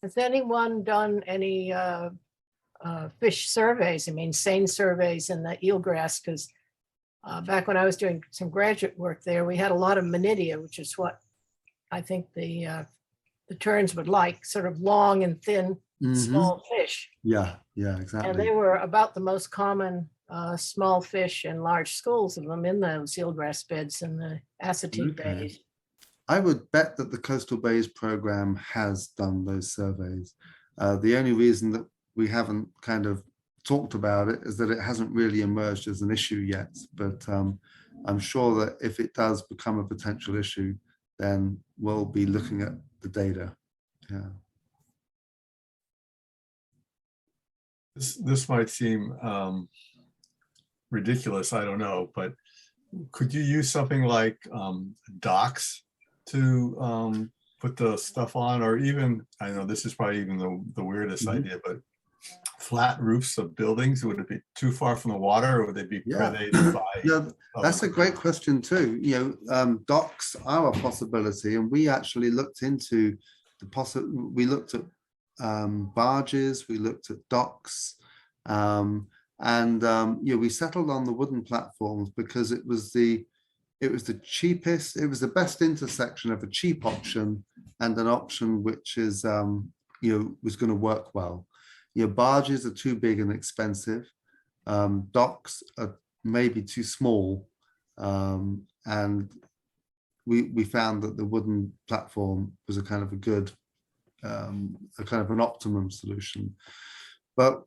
Has anyone done any fish surveys? I mean, seine surveys in the eelgrass, because back when I was doing some graduate work there, we had a lot of Menidia, which is what I think the terns would like, sort of long and thin, small fish. Yeah, exactly. And they were about the most common small fish and large schools of them in those eelgrass beds in the acetate bays. I would bet that the Coastal Bays program has done those surveys. The only reason that we haven't kind of talked about it is that it hasn't really emerged as an issue yet. But I'm sure that if it does become a potential issue, then we'll be looking at the data. Yeah. This might seem ridiculous, I don't know, but could you use something like docks to put the stuff on, or even, I know this is probably even the weirdest idea, but flat roofs of buildings? Would it be too far from the water, or would they be predated by? Yeah, that's a great question too. You know, docks are a possibility, and we actually looked into we looked at barges, we looked at docks, and you know, we settled on the wooden platforms because it was the cheapest, it was the best intersection of a cheap option and an option which is you know, was going to work well. You know, barges are too big and expensive, docks are maybe too small, and we found that the wooden platform was a kind of a good a kind of an optimum solution. But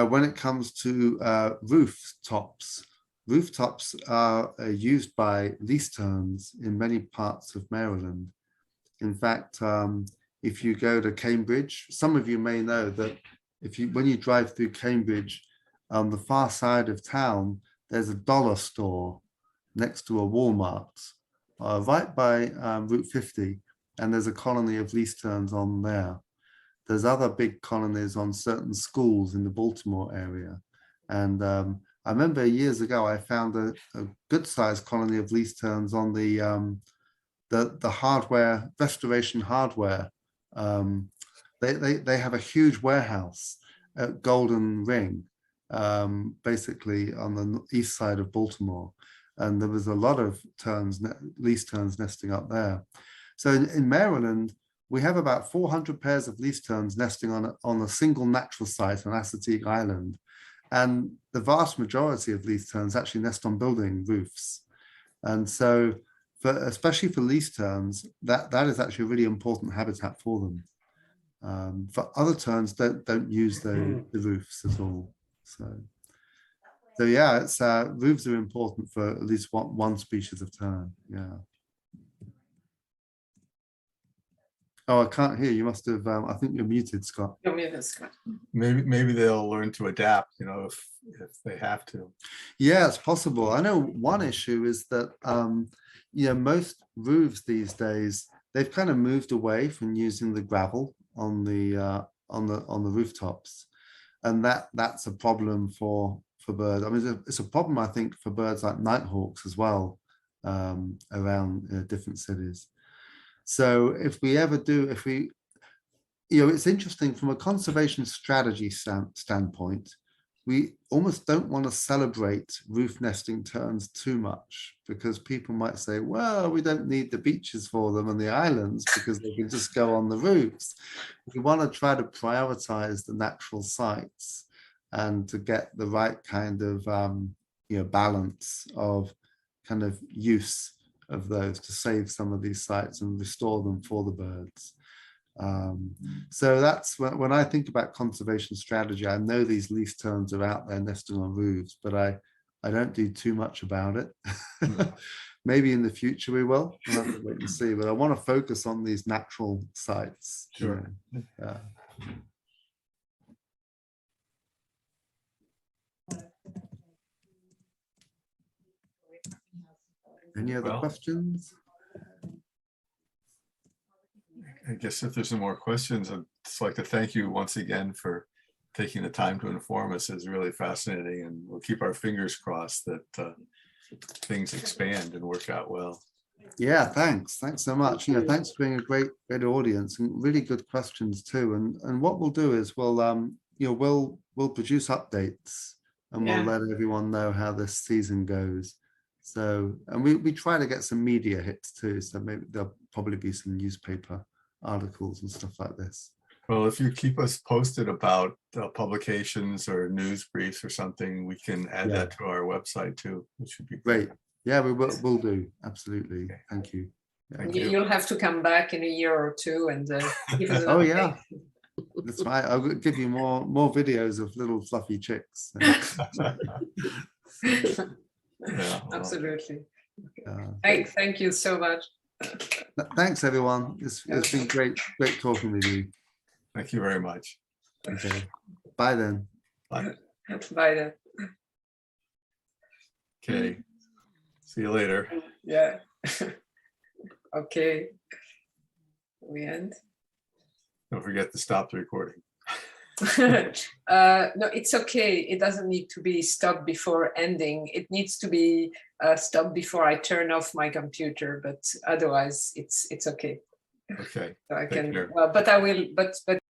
when it comes to rooftops, rooftops are used by least terns in many parts of Maryland. In fact, if you go to Cambridge, some of you may know that when you drive through Cambridge, on the far side of town, there's a dollar store next to a Walmart, right by Route 50, and there's a colony of least terns on there. There's other big colonies on certain schools in the Baltimore area. And I remember years ago, I found a good sized colony of least terns on the hardware, restoration hardware. They have a huge warehouse at Golden Ring, basically on the east side of Baltimore. And there was a lot of least terns nesting up there. So in Maryland, we have about 400 pairs of least terns nesting on a single natural site on Assateague Island. And the vast majority of least terns actually nest on building roofs. And so, especially for least terns, that is actually a really important habitat for them. For other terns, don't use the roofs at all. So yeah, it's roofs are important for at least one species of tern. Yeah. Oh, I can't hear. You must have. I think you're muted, Scott. You're muted, Scott. Maybe they'll learn to adapt, if they have to. Yeah, it's possible. I know one issue is that most roofs these days, they've kind of moved away from using the gravel on the rooftops, and that's a problem for birds. I mean, it's a problem, I think, for birds like nighthawks as well, around different cities. So it's interesting from a conservation strategy standpoint, we almost don't want to celebrate roof nesting terns too much, because people might say, well, we don't need the beaches for them and the islands because they can just go on the roofs. We want to try to prioritize the natural sites and to get the right kind of balance of kind of use of those to save some of these sites and restore them for the birds. So that's when I think about conservation strategy. I know these least terns are out there nesting on roofs, but I don't do too much about it. Maybe in the future we will. We'll have to wait and see. But I want to focus on these natural sites. Sure. Yeah. Any other questions? I guess if there's no more questions, I'd just like to thank you once again for taking the time to inform us. It's really fascinating, and we'll keep our fingers crossed that things expand and work out well. Yeah, thanks so much. Thanks for being a great audience and really good questions too. And what we'll do is we'll produce updates, and we'll let everyone know how this season goes. So, and we try to get some media hits too. So maybe there'll probably be some newspaper articles and stuff like this. Well, if you keep us posted about publications or news briefs or something, we can add that to our website too, which would be great. Yeah, we'll do. Absolutely. Okay. Thank you. Thank you. You'll have to come back in a year or two and give us an Oh update. yeah, that's right. I'll give you more videos of little fluffy chicks. Yeah, well, absolutely. Thank you so much. Thanks everyone. It's been great talking with you. Thank you very much. Okay. Bye then. Bye. Bye then. Okay. See you later. Yeah. Okay. We end. Don't forget to stop the recording. No, it's okay. It doesn't need to be stopped before ending. It needs to be stopped before I turn off my computer, but otherwise it's okay. Okay. So I Take can, care. well, but I will, but